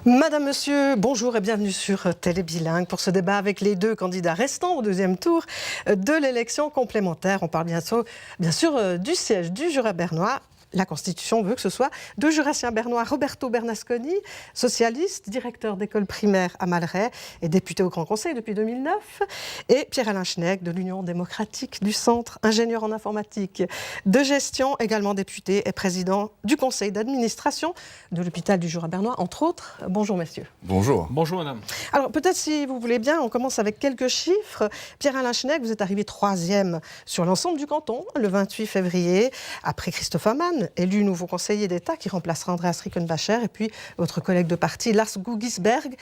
Madame, Monsieur, bonjour et bienvenue sur Télé Bilingue pour ce débat avec les deux candidats restants au deuxième tour de l'élection complémentaire. On parle bien sûr du siège du Jura bernois. La Constitution veut que ce soit de jurassien bernois Roberto Bernasconi, socialiste, directeur d'école primaire à Malray et député au Grand Conseil depuis 2009, et Pierre-Alain Schneck de l'Union démocratique du Centre, ingénieur en informatique de gestion, également député et président du conseil d'administration de l'hôpital du Jura bernois, entre autres. Bonjour messieurs. Bonjour. Bonjour madame. Alors peut-être si vous voulez bien, on commence avec quelques chiffres. Pierre-Alain Schneck, vous êtes arrivé 3e sur l'ensemble du canton le 28 février, après Christophe Ammann, élu nouveau conseiller d'État qui remplacera Andreas Rickenbacher, et puis votre collègue de parti Lars Guggisberg.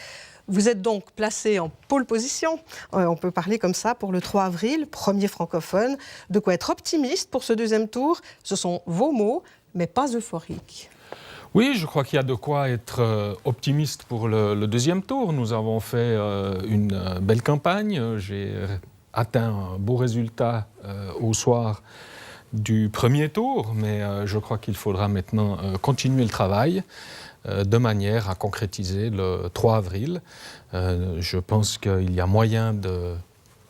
Vous êtes donc placé en pole position, on peut parler comme ça, pour le 3 avril, premier francophone. De quoi être optimiste pour ce deuxième tour. Ce sont vos mots, mais pas euphoriques. Oui, je crois qu'il y a de quoi être optimiste pour le deuxième tour. Nous avons fait une belle campagne. J'ai atteint un beau résultat au soir du premier tour, mais je crois qu'il faudra maintenant continuer le travail de manière à concrétiser le 3 avril. Je pense qu'il y a moyen de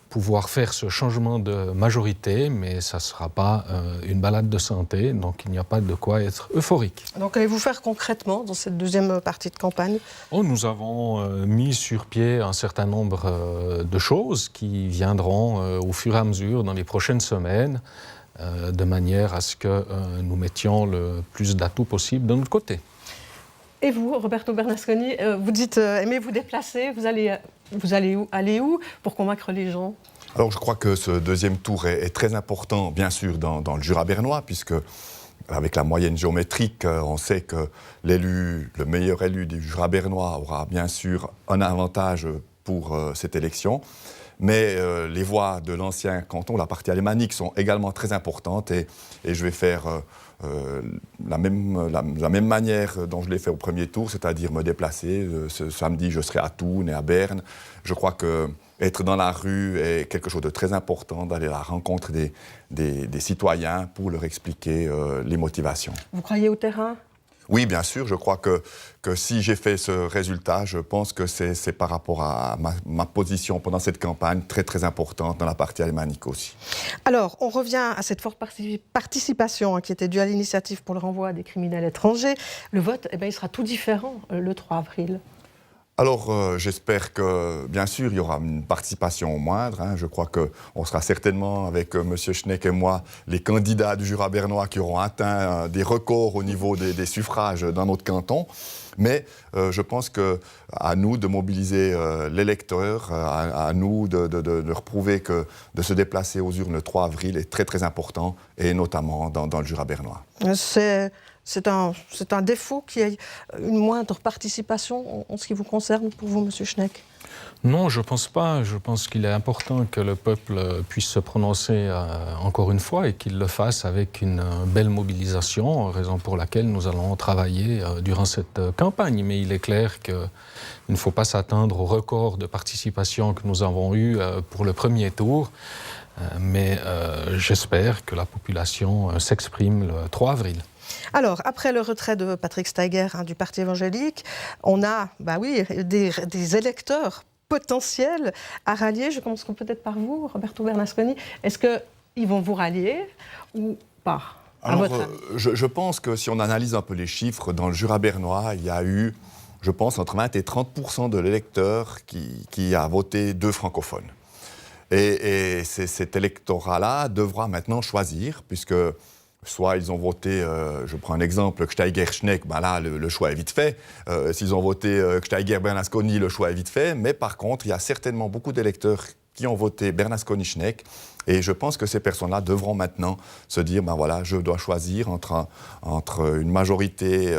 pouvoir faire ce changement de majorité, mais ça ne sera pas une balade de santé, donc il n'y a pas de quoi être euphorique. Donc allez-vous faire concrètement dans cette deuxième partie de campagne ? Nous avons mis sur pied un certain nombre de choses qui viendront au fur et à mesure dans les prochaines semaines, de manière à ce que nous mettions le plus d'atouts possible de notre côté. Et vous, Roberto Bernasconi, vous dites aimez vous déplacer, vous allez où pour convaincre les gens ? Alors je crois que ce deuxième tour est très important, bien sûr, dans le Jura bernois, puisque avec la moyenne géométrique, on sait que le meilleur élu du Jura bernois aura bien sûr un avantage pour cette élection. Mais les voix de l'ancien canton, la partie alémanique, sont également très importantes et je vais faire la même manière dont je l'ai fait au premier tour, c'est-à-dire me déplacer. Ce samedi, je serai à Thun et à Berne. Je crois qu'être dans la rue est quelque chose de très important, d'aller à la rencontre des citoyens pour leur expliquer les motivations. Vous croyez au terrain ? Oui, bien sûr. Je crois que si j'ai fait ce résultat, je pense que c'est par rapport à ma position pendant cette campagne très, très importante dans la partie alémanique aussi. Alors, on revient à cette forte participation qui était due à l'initiative pour le renvoi des criminels étrangers. Le vote, il sera tout différent le 3 avril. Alors, j'espère que, bien sûr, il y aura une participation moindre. Je crois qu'on sera certainement, avec M. Schneck et moi, les candidats du Jura bernois qui auront atteint des records au niveau des suffrages dans notre canton. Mais je pense qu'à nous de mobiliser l'électeur, à nous de leur prouver que de se déplacer aux urnes le 3 avril est très, très important, et notamment dans le Jura bernois. C'est un défaut qu'il y ait une moindre participation en ce qui vous concerne pour vous, M. Schneck ? Non, je ne pense pas. Je pense qu'il est important que le peuple puisse se prononcer encore une fois et qu'il le fasse avec une belle mobilisation, raison pour laquelle nous allons travailler durant cette campagne. Mais il est clair qu'il ne faut pas s'attendre au record de participation que nous avons eu pour le premier tour. Mais j'espère que la population s'exprime le 3 avril. Alors, après le retrait de Patrick Steiger du Parti évangélique, on a des électeurs potentiels à rallier. Je commence peut-être par vous, Roberto Bernasconi. Est-ce qu'ils vont vous rallier ou pas ? Alors, je pense que si on analyse un peu les chiffres, dans le Jura bernois, il y a eu, je pense, entre 20 et 30% de l'électeur qui a voté 2 francophones. Et cet électorat-là devra maintenant choisir, puisque soit ils ont voté, je prends un exemple, Steiger-Schneck, là le choix est vite fait. S'ils ont voté Steiger-Bernasconi, le choix est vite fait. Mais par contre, il y a certainement beaucoup d'électeurs qui ont voté Bernasconi-Schneck. Et je pense que ces personnes-là devront maintenant se dire, je dois choisir entre une majorité.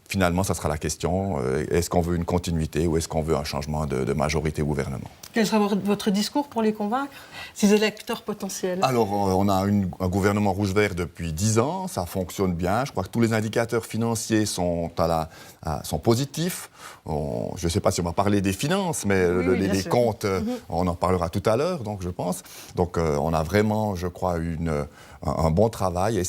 Finalement, ça sera la question, est-ce qu'on veut une continuité ou est-ce qu'on veut un changement de majorité au gouvernement ? Quel sera votre discours pour les convaincre, ces électeurs potentiels ? Alors, on a un gouvernement rouge-vert depuis 10 ans, ça fonctionne bien. Je crois que tous les indicateurs financiers sont positifs. Je ne sais pas si on va parler des finances, mais les comptes, on en parlera tout à l'heure, donc je pense. Donc, on a vraiment, je crois, un bon travail et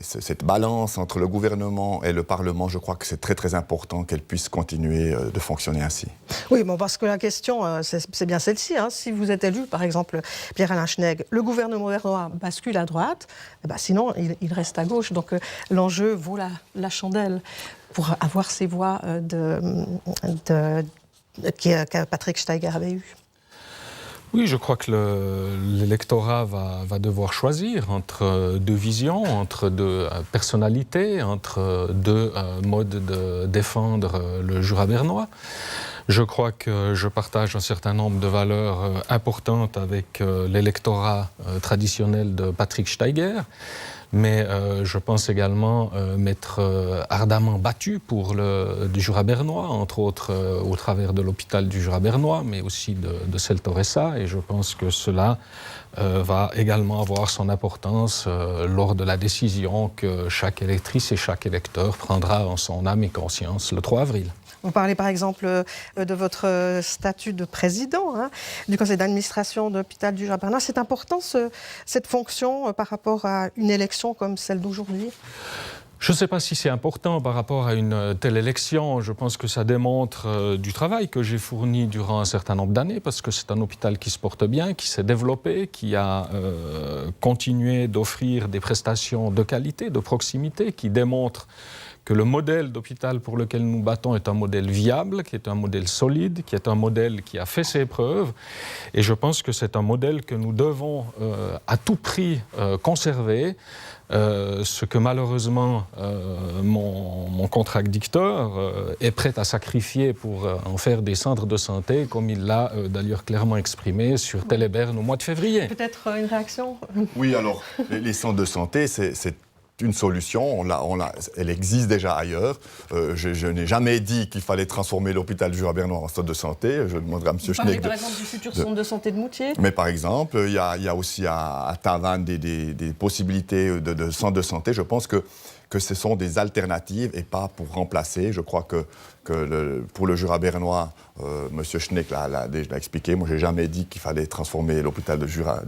cette balance entre le gouvernement et le Parlement, je crois que c'est très très important qu'elle puisse continuer de fonctionner ainsi. Oui, bon, parce que la question, c'est bien celle-ci. Hein. Si vous êtes élu, par exemple, Pierre-Alain Schnegg, le gouvernement bernois bascule à droite, sinon il reste à gauche. Donc l'enjeu vaut la chandelle pour avoir ces voix que Patrick Steiger avait eues. Oui, je crois que l'électorat va devoir choisir entre deux visions, entre deux personnalités, entre deux modes de défendre le Jura bernois. Je crois que je partage un certain nombre de valeurs importantes avec l'électorat traditionnel de Patrick Steiger. Mais je pense également m'être ardemment battu pour du Jura bernois, entre autres au travers de l'hôpital du Jura bernois, mais aussi de Celtoressa. Et je pense que cela va également avoir son importance lors de la décision que chaque électrice et chaque électeur prendra en son âme et conscience le 3 avril. Vous parlez par exemple de votre statut de président du conseil d'administration de l'hôpital du Jura bernois. C'est important cette fonction par rapport à une élection comme celle d'aujourd'hui ? Je ne sais pas si c'est important par rapport à une telle élection. Je pense que ça démontre du travail que j'ai fourni durant un certain nombre d'années, parce que c'est un hôpital qui se porte bien, qui s'est développé, qui a continué d'offrir des prestations de qualité, de proximité, qui démontre que le modèle d'hôpital pour lequel nous battons est un modèle viable, qui est un modèle solide, qui est un modèle qui a fait ses preuves. Et je pense que c'est un modèle que nous devons à tout prix conserver. Ce que malheureusement mon contradicteur est prêt à sacrifier pour en faire des centres de santé, comme il l'a d'ailleurs clairement exprimé sur Téléberne au mois de février. Peut-être une réaction ? Oui, alors, les centres de santé, c'est une solution, elle existe déjà ailleurs. Je n'ai jamais dit qu'il fallait transformer l'hôpital du Jura bernois en centre de santé. Je demanderai à M. Schnegg. Vous parlez par exemple du futur centre de santé de Moutier ? Mais par exemple, il y a aussi à Tavannes des possibilités de centre de santé. Je pense que ce sont des alternatives et pas pour remplacer. Je crois que pour le Jura bernois, M. Schnegg l'a déjà expliqué. Moi, je n'ai jamais dit qu'il fallait transformer l'hôpital du Jura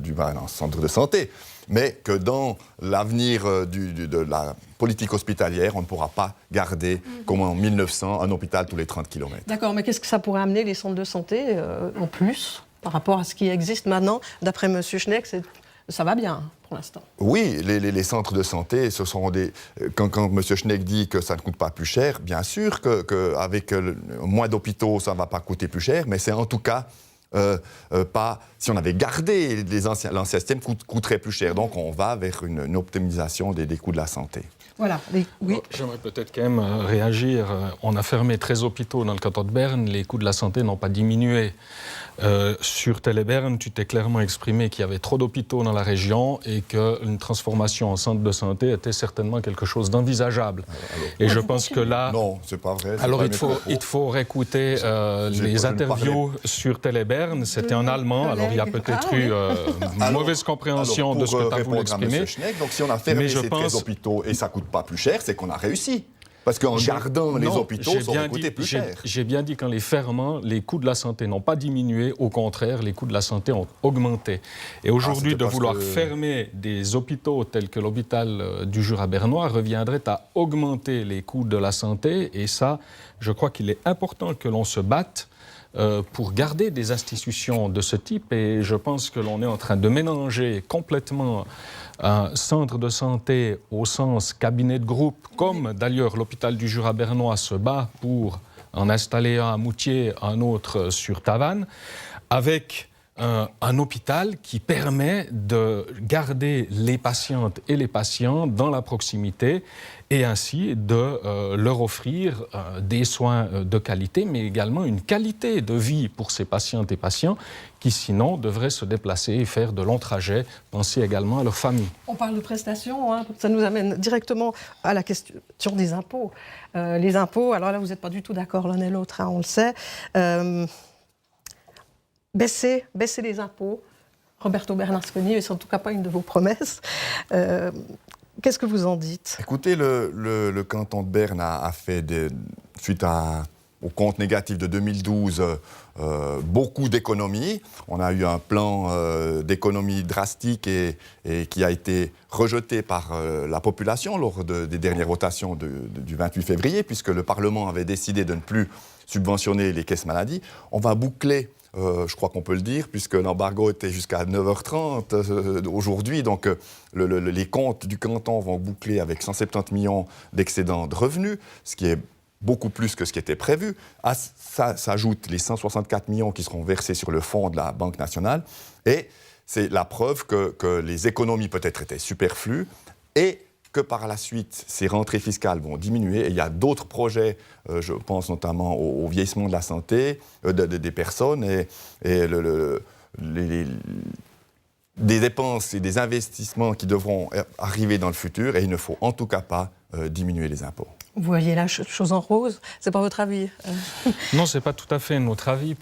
en centre de santé. Mais que dans l'avenir de la politique hospitalière, on ne pourra pas garder, comme en 1900, un hôpital tous les 30 km. D'accord, mais qu'est-ce que ça pourrait amener, les centres de santé, en plus, par rapport à ce qui existe maintenant ? D'après M. Schnegg, ça va bien, pour l'instant. Oui, les centres de santé, ce sont des... Quand M. Schnegg dit que ça ne coûte pas plus cher, bien sûr qu'avec moins d'hôpitaux, ça ne va pas coûter plus cher, mais c'est en tout cas... pas, si on avait gardé l'ancien système, coûterait plus cher. Donc on va vers une optimisation des coûts de la santé. Voilà. Oui. J'aimerais peut-être quand même réagir. On a fermé 13 hôpitaux dans le canton de Berne. Les coûts de la santé n'ont pas diminué. Sur Téléberne, tu t'es clairement exprimé qu'il y avait trop d'hôpitaux dans la région et qu'une transformation en centre de santé était certainement quelque chose d'envisageable. Et je pense que là... Non, c'est pas vrai. Alors il faut réécouter les interviews sur Téléberne. C'était en allemand, alors il y a peut-être eu une mauvaise compréhension de ce que tu as voulu exprimer. Donc si on a fermé ces 13 hôpitaux et ça ne coûte pas plus cher, c'est qu'on a réussi. Parce qu'en gardant les hôpitaux, ça aurait coûté plus cher. J'ai bien dit qu'en les fermant, les coûts de la santé n'ont pas diminué. Au contraire, les coûts de la santé ont augmenté. Et aujourd'hui, de vouloir fermer des hôpitaux tels que l'hôpital du Jura bernois reviendrait à augmenter les coûts de la santé. Et ça, je crois qu'il est important que l'on se batte pour garder des institutions de ce type. Et je pense que l'on est en train de mélanger complètement un centre de santé au sens cabinet de groupe, comme d'ailleurs l'hôpital du Jura bernois se bat pour en installer un à Moutier, un autre sur Tavannes, avec un hôpital qui permet de garder les patientes et les patients dans la proximité et ainsi de leur offrir des soins de qualité, mais également une qualité de vie pour ces patientes et patients qui sinon devraient se déplacer et faire de longs trajets, penser également à leur famille. On parle de prestations, ça nous amène directement à la question des impôts. Les impôts, alors là vous n'êtes pas du tout d'accord l'un et l'autre, on le sait. Baisser les impôts, Roberto Bernasconi, et c'est en tout cas pas une de vos promesses. Qu'est-ce que vous en dites ? Écoutez, le canton de Berne a fait, suite à au compte négatif de 2012 beaucoup d'économies. On a eu un plan d'économie drastique et qui a été rejeté par la population lors des dernières votations du 28 février, puisque le Parlement avait décidé de ne plus subventionner les caisses maladies. On va boucler, je crois qu'on peut le dire, puisque l'embargo était jusqu'à 9h30 aujourd'hui. Donc les comptes du canton vont boucler avec 170 millions d'excédents de revenus, ce qui est beaucoup plus que ce qui était prévu. À ça s'ajoutent les 164 millions qui seront versés sur le fonds de la Banque nationale. Et c'est la preuve que les économies peut-être étaient superflues et que par la suite, ces rentrées fiscales vont diminuer. Et il y a d'autres projets, je pense notamment au vieillissement de la santé des personnes et des dépenses et des investissements qui devront arriver dans le futur. Et il ne faut en tout cas pas diminuer les impôts. Vous voyez la chose en rose, c'est pas votre avis? Non, c'est pas tout à fait notre avis,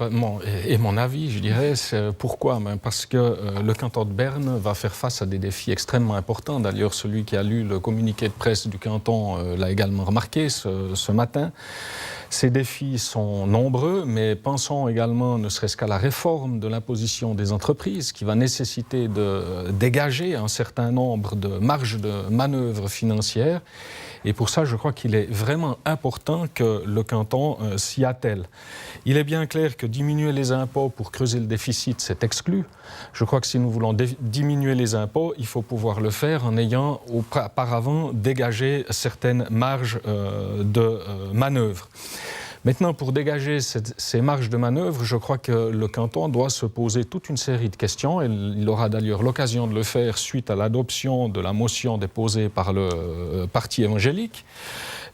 et mon avis, je dirais. Pourquoi? Parce que le canton de Berne va faire face à des défis extrêmement importants. D'ailleurs, celui qui a lu le communiqué de presse du canton l'a également remarqué ce matin. Ces défis sont nombreux, mais pensons également, ne serait-ce qu'à la réforme de l'imposition des entreprises, qui va nécessiter de dégager un certain nombre de marges de manœuvre financières. Et pour ça, je crois qu'il est vraiment important que le canton s'y attelle. Il est bien clair que diminuer les impôts pour creuser le déficit, c'est exclu. Je crois que si nous voulons diminuer les impôts, il faut pouvoir le faire en ayant auparavant dégagé certaines marges de manœuvre. Maintenant, pour dégager ces marges de manœuvre, je crois que le canton doit se poser toute une série de questions. Et il aura d'ailleurs l'occasion de le faire suite à l'adoption de la motion déposée par le Parti évangélique.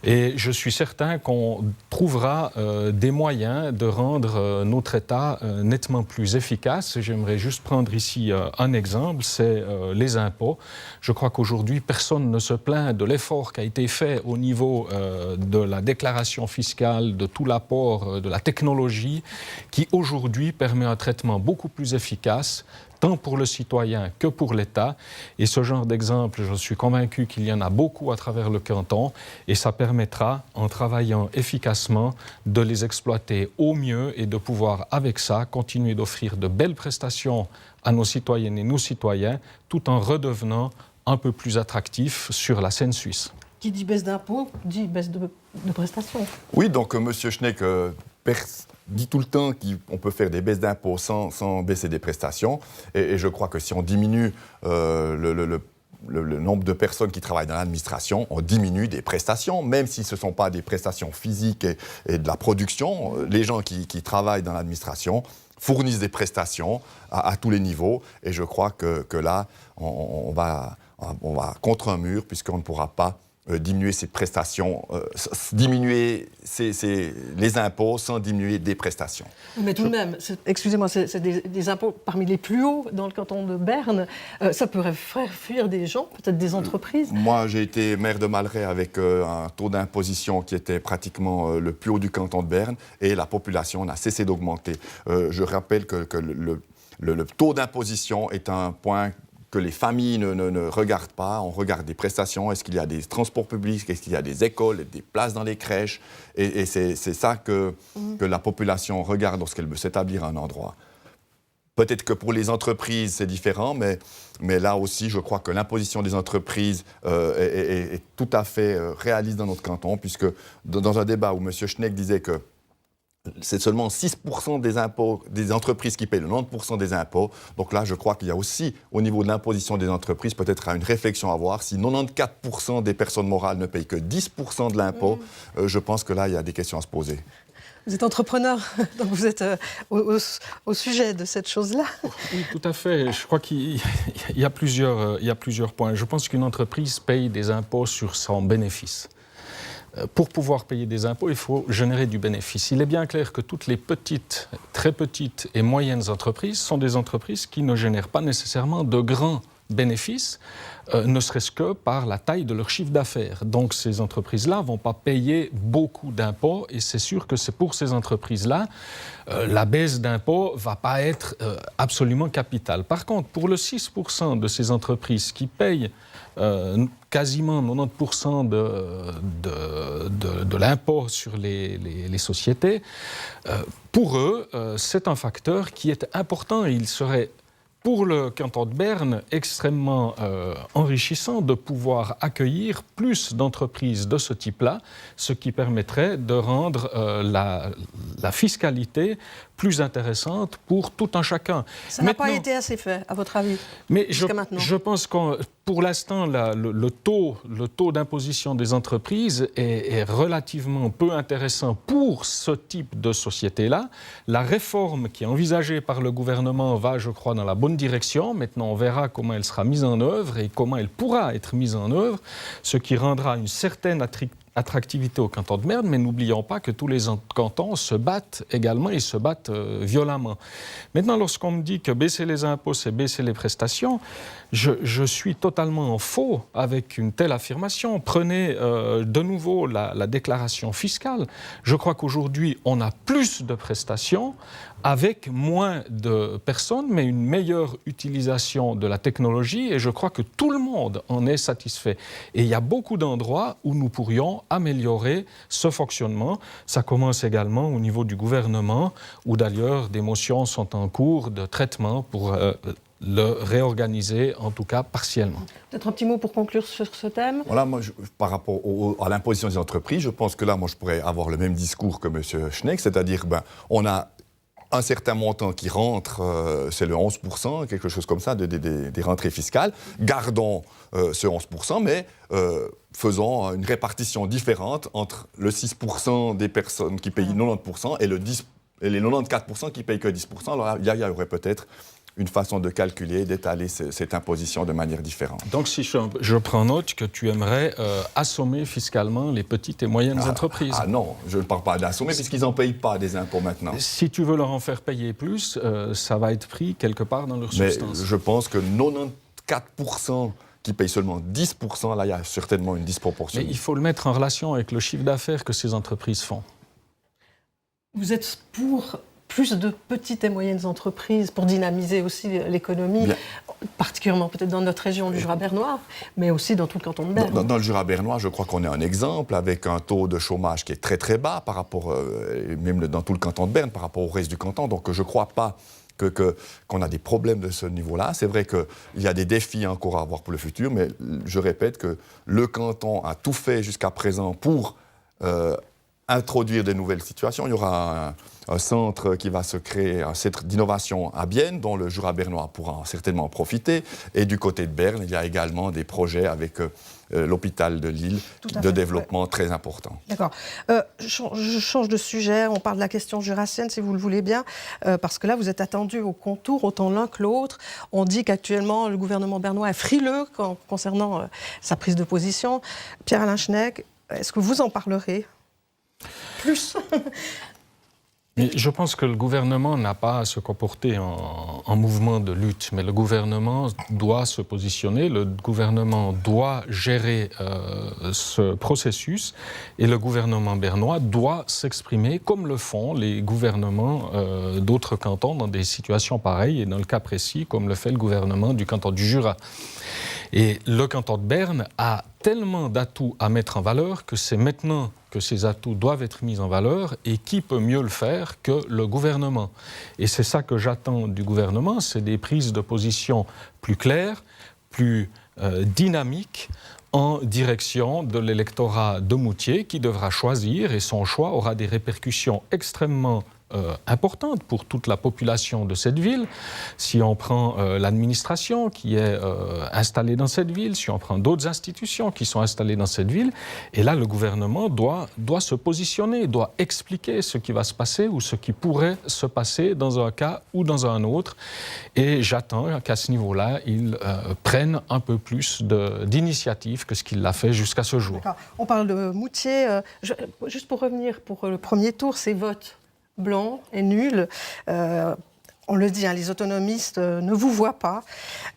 Et je suis certain qu'on trouvera des moyens de rendre notre État nettement plus efficace. J'aimerais juste prendre ici un exemple, c'est les impôts. Je crois qu'aujourd'hui, personne ne se plaint de l'effort qui a été fait au niveau de la déclaration fiscale, de tout l'apport de la technologie, qui aujourd'hui permet un traitement beaucoup plus efficace, tant pour le citoyen que pour l'État. Et ce genre d'exemple, je suis convaincu qu'il y en a beaucoup à travers le canton et ça permettra, en travaillant efficacement, de les exploiter au mieux et de pouvoir, avec ça, continuer d'offrir de belles prestations à nos citoyennes et nos citoyens, tout en redevenant un peu plus attractifs sur la scène suisse. Qui dit baisse d'impôts, dit baisse de prestations. Oui, donc M. Schneck dit tout le temps qu'on peut faire des baisses d'impôts sans baisser des prestations. Et je crois que si on diminue le nombre de personnes qui travaillent dans l'administration, on diminue des prestations, même si ce ne sont pas des prestations physiques et de la production. Les gens qui travaillent dans l'administration fournissent des prestations à tous les niveaux. Et je crois que là, on va contre un mur, puisqu'on ne pourra pas diminuer ces prestations, diminuer les impôts sans diminuer des prestations. Mais tout de même, excusez-moi, c'est des impôts parmi les plus hauts dans le canton de Berne. Ça pourrait faire fuir des gens, peut-être des entreprises. Moi, j'ai été maire de Malray avec un taux d'imposition qui était pratiquement le plus haut du canton de Berne et la population n'a cessé d'augmenter. Je rappelle que le taux d'imposition est un point que les familles ne regardent pas. On regarde des prestations. Est-ce qu'il y a des transports publics? Est-ce qu'il y a des écoles, des places dans les crèches? Et c'est ça que la population regarde lorsqu'elle veut s'établir à un endroit. Peut-être que pour les entreprises, c'est différent, mais là aussi, je crois que l'imposition des entreprises est tout à fait réaliste dans notre canton, puisque dans un débat où M. Schneck disait que c'est seulement 6% des impôts des entreprises qui payent le 90% des impôts. Donc là, je crois qu'il y a aussi, au niveau de l'imposition des entreprises, peut-être une réflexion à avoir. Si 94% des personnes morales ne payent que 10% de l'impôt, je pense que là, il y a des questions à se poser. Vous êtes entrepreneur, donc vous êtes au sujet de cette chose-là. Oui, tout à fait. Je crois qu'il y a plusieurs points. Je pense qu'une entreprise paye des impôts sur son bénéfice. Pour pouvoir payer des impôts, il faut générer du bénéfice. Il est bien clair que toutes les très petites et moyennes entreprises sont des entreprises qui ne génèrent pas nécessairement de grands bénéfices, ne serait-ce que par la taille de leur chiffre d'affaires. Donc ces entreprises-là ne vont pas payer beaucoup d'impôts et c'est sûr que c'est pour ces entreprises-là, la baisse d'impôts ne va pas être absolument capitale. Par contre, pour le 6% de ces entreprises qui payent quasiment 90% de l'impôt sur les sociétés, pour eux, c'est un facteur qui est important et il serait pour le canton de Berne extrêmement enrichissant de pouvoir accueillir plus d'entreprises de ce type-là, ce qui permettrait de rendre la fiscalité plus intéressante pour tout un chacun. Ça n'a pas été assez fait, à votre avis, mais jusqu'à maintenant. Je pense que pour l'instant, le taux d'imposition des entreprises est relativement peu intéressant pour ce type de société-là. La réforme qui est envisagée par le gouvernement va, je crois, dans la bonne direction. Maintenant, on verra comment elle sera mise en œuvre et comment elle pourra être mise en œuvre, ce qui rendra une certaine attractivité au canton de Berne, mais n'oublions pas que tous les cantons se battent également et se battent violemment. Maintenant, lorsqu'on me dit que baisser les impôts, c'est baisser les prestations, je suis totalement en faux avec une telle affirmation. Prenez de nouveau la déclaration fiscale. Je crois qu'aujourd'hui, on a plus de prestations avec moins de personnes, mais une meilleure utilisation de la technologie, et je crois que tout le monde en est satisfait. Et il y a beaucoup d'endroits où nous pourrions améliorer ce fonctionnement. Ça commence également au niveau du gouvernement, où d'ailleurs des motions sont en cours de traitement pour le réorganiser, en tout cas partiellement. Peut-être un petit mot pour conclure sur ce thème. Voilà, moi, par rapport à l'imposition des entreprises, je pense que là, moi, je pourrais avoir le même discours que M. Schneck, c'est-à-dire, on a un certain montant qui rentre, c'est le 11%, quelque chose comme ça, des rentrées fiscales. Gardons ce 11%, mais faisons une répartition différente entre le 6% des personnes qui payent 90% et les 94% qui payent que 10%. Alors il y aurait peut-être une façon de calculer, d'étaler cette imposition de manière différente. Donc si je prends note que tu aimerais assommer fiscalement les petites et moyennes entreprises. Ah non, je ne parle pas d'assommer puisqu'ils n'en payent pas des impôts maintenant. Si tu veux leur en faire payer plus, ça va être pris quelque part dans leur substance. Mais je pense que 94% qui payent seulement 10%, là il y a certainement une disproportion. Mais il faut le mettre en relation avec le chiffre d'affaires que ces entreprises font. Vous êtes pour plus de petites et moyennes entreprises pour dynamiser aussi l'économie, particulièrement peut-être dans notre région du Jura bernois, mais aussi dans tout le canton de Berne. Dans le Jura bernois, je crois qu'on est un exemple avec un taux de chômage qui est très très bas par rapport, même dans tout le canton de Berne, par rapport au reste du canton. Donc je ne crois pas qu'on a des problèmes de ce niveau-là. C'est vrai qu'il y a des défis encore à avoir pour le futur, mais je répète que le canton a tout fait jusqu'à présent pour introduire de nouvelles situations. Il y aura un centre qui va se créer, un centre d'innovation à Bienne, dont le Jura bernois pourra certainement en profiter. Et du côté de Berne, il y a également des projets avec l'hôpital de Lille de développement très importants. D'accord. Je change de sujet. On parle de la question jurassienne, si vous le voulez bien, parce que là, vous êtes attendus au contour, autant l'un que l'autre. On dit qu'actuellement, le gouvernement bernois est frileux concernant sa prise de position. Pierre-Alain Schneck, est-ce que vous en parlerez plus? Mais je pense que le gouvernement n'a pas à se comporter en mouvement de lutte, mais le gouvernement doit se positionner, le gouvernement doit gérer ce processus et le gouvernement bernois doit s'exprimer comme le font les gouvernements d'autres cantons dans des situations pareilles et dans le cas précis comme le fait le gouvernement du canton du Jura. Et le canton de Berne a tellement d'atouts à mettre en valeur que c'est maintenant que ces atouts doivent être mis en valeur et qui peut mieux le faire que le gouvernement. Et c'est ça que j'attends du gouvernement, c'est des prises de position plus claires, plus dynamiques en direction de l'électorat de Moutier qui devra choisir et son choix aura des répercussions extrêmement importante pour toute la population de cette ville. Si on prend l'administration qui est installée dans cette ville, si on prend d'autres institutions qui sont installées dans cette ville, et là le gouvernement doit se positionner, doit expliquer ce qui va se passer ou ce qui pourrait se passer dans un cas ou dans un autre. Et j'attends qu'à ce niveau-là, il prenne un peu plus d'initiative que ce qu'il a fait jusqu'à ce jour. D'accord. On parle de Moutier. Juste pour revenir pour le premier tour, ces votes blanc et nul. on le dit, les autonomistes ne vous voient pas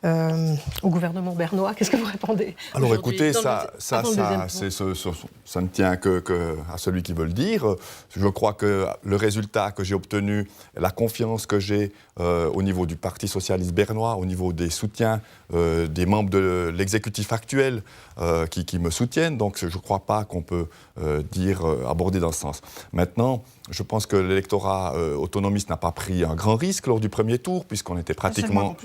au gouvernement bernois. Qu'est-ce que vous répondez? Alors écoutez, ça ne tient que à celui qui veut le dire. Je crois que le résultat que j'ai obtenu, la confiance que j'ai au niveau du Parti socialiste bernois, au niveau des soutiens des membres de l'exécutif actuel qui me soutiennent, donc je ne crois pas qu'on peut aborder dans ce sens. Maintenant, je pense que l'électorat autonomiste n'a pas pris un grand risque lors du premier tour, puisqu'on était pratiquement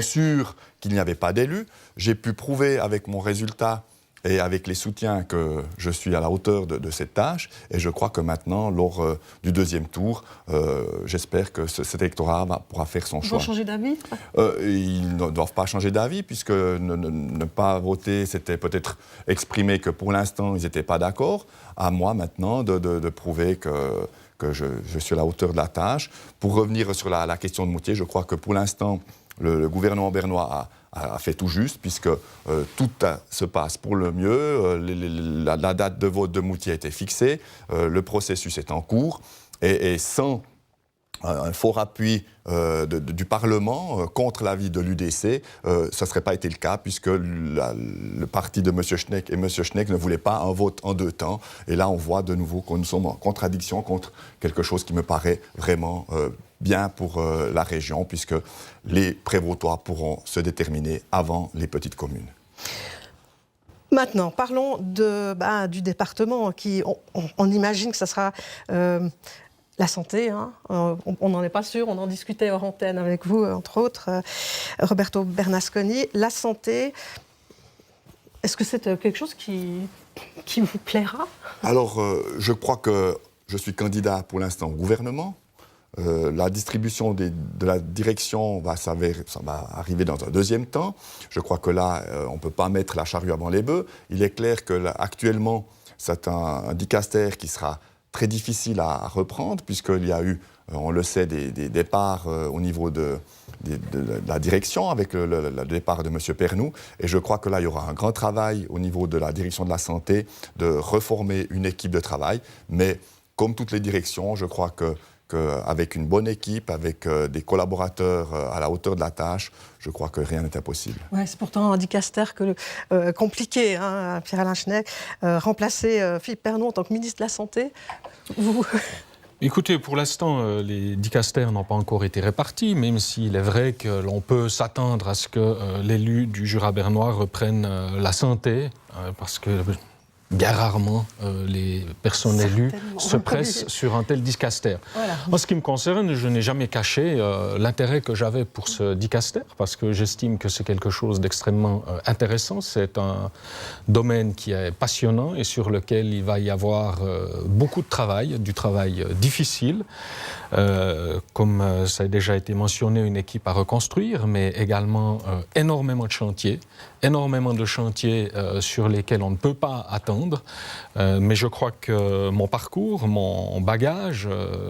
sûr qu'il n'y avait pas d'élus. J'ai pu prouver avec mon résultat et avec les soutiens que je suis à la hauteur de cette tâche. Et je crois que maintenant, lors du deuxième tour, j'espère que cet électorat pourra faire son choix. Ils vont changer d'avis? Ils ne doivent pas changer d'avis, puisque ne pas voter, c'était peut-être exprimer que pour l'instant, ils n'étaient pas d'accord. À moi maintenant de prouver que je suis à la hauteur de la tâche. Pour revenir sur la question de Moutier, je crois que pour l'instant, le gouvernement bernois a fait tout juste, puisque tout se passe pour le mieux. La date de vote de Moutier a été fixée, le processus est en cours, et sans un fort appui du Parlement contre l'avis de l'UDC, ça ne serait pas été le cas, puisque le parti de M. Schneck et M. Schneck ne voulaient pas un vote en deux temps. Et là, on voit de nouveau que nous sommes en contradiction contre quelque chose qui me paraît vraiment bien pour la région, puisque les prévôtois pourront se déterminer avant les petites communes. Maintenant, parlons du département, qui, on imagine que ça sera... la santé, on n'en est pas sûr, on en discutait hors antenne avec vous, entre autres, Roberto Bernasconi. La santé, est-ce que c'est quelque chose qui vous plaira? Alors, je crois que je suis candidat pour l'instant au gouvernement. La distribution de la direction ça va arriver dans un deuxième temps. Je crois que là, on ne peut pas mettre la charrue avant les bœufs. Il est clair que actuellement, c'est un dicaster qui sera très difficile à reprendre, puisqu'il y a eu, on le sait, des départs au niveau de la direction, avec le départ de M. Pernou. Et je crois que là, il y aura un grand travail au niveau de la direction de la santé, de reformer une équipe de travail. Mais comme toutes les directions, je crois qu'avec une bonne équipe, avec des collaborateurs à la hauteur de la tâche, je crois que rien n'est impossible. Ouais, c'est pourtant un dicaster compliqué, Pierre-Alain Schneck. Remplacer Philippe Pernou en tant que ministre de la Santé, vous... Écoutez, pour l'instant, les dicastères n'ont pas encore été répartis, même s'il est vrai que l'on peut s'attendre à ce que l'élu du Jura bernois reprenne la santé, parce que... bien rarement, les personnes élues se pressent sur un tel dicaster. Voilà. En ce qui me concerne, je n'ai jamais caché l'intérêt que j'avais pour ce dicaster, parce que j'estime que c'est quelque chose d'extrêmement intéressant. C'est un domaine qui est passionnant et sur lequel il va y avoir beaucoup de travail, du travail difficile. Comme ça a déjà été mentionné, une équipe à reconstruire, mais également énormément de chantiers sur lesquels on ne peut pas attendre. Mais je crois que mon parcours, mon bagage,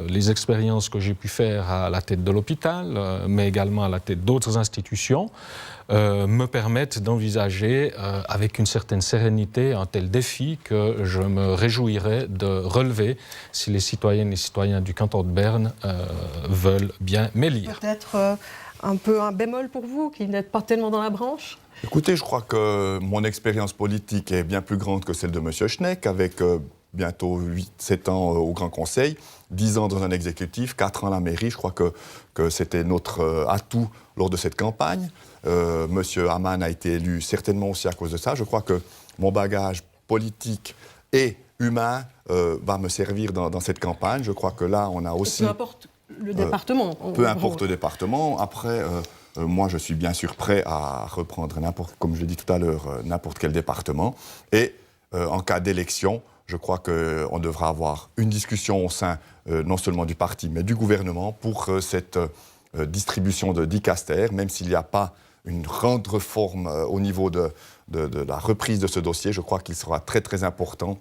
les expériences que j'ai pu faire à la tête de l'hôpital, mais également à la tête d'autres institutions, me permettent d'envisager avec une certaine sérénité un tel défi que je me réjouirais de relever si les citoyennes et citoyens du canton de Berne veulent bien m'élire. Peut-être un peu un bémol pour vous, qui n'êtes pas tellement dans la branche? Écoutez, je crois que mon expérience politique est bien plus grande que celle de M. Schneck, avec bientôt 8-7 ans au Grand Conseil, 10 ans dans un exécutif, 4 ans à la mairie. Je crois que c'était notre atout lors de cette campagne. M. Hamann a été élu certainement aussi à cause de ça. Je crois que mon bagage politique et humain va me servir dans cette campagne. Je crois que là, on a aussi... Peu importe le département. Peu importe le département. Après... moi, je suis bien sûr prêt à reprendre, comme je l'ai dit tout à l'heure, n'importe quel département. Et en cas d'élection, je crois qu'on devra avoir une discussion au sein non seulement du parti, mais du gouvernement pour cette distribution de dicaster, même s'il n'y a pas une grande réforme au niveau de la reprise de ce dossier. Je crois qu'il sera très très important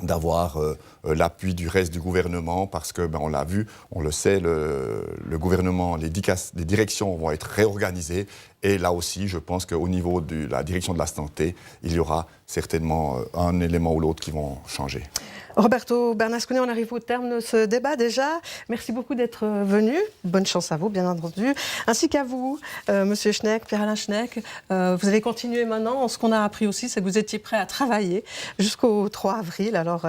d'avoir l'appui du reste du gouvernement, parce que, on l'a vu, on le sait, le gouvernement, les directions vont être réorganisées, et là aussi, je pense qu'au niveau de la direction de la santé, il y aura certainement un élément ou l'autre qui vont changer. Roberto Bernasconi, on arrive au terme de ce débat déjà. Merci beaucoup d'être venu. Bonne chance à vous, bien entendu. Ainsi qu'à vous, Monsieur Schneck, Pierre-Alain Schneck. Vous allez continuer maintenant. Ce qu'on a appris aussi, c'est que vous étiez prêts à travailler jusqu'au 3 avril. Alors,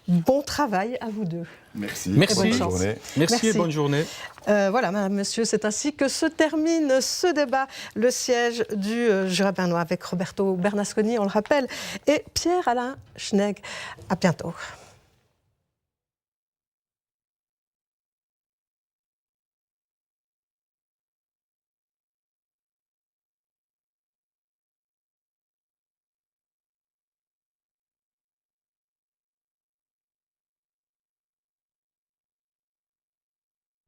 bon travail à vous deux. Merci. Merci. Bonne journée. Merci et bonne journée. Voilà, Madame, Monsieur, c'est ainsi que se termine ce débat. Le siège du Jura bernois avec Roberto Bernasconi, on le rappelle, et Pierre-Alain Schneck. À bientôt.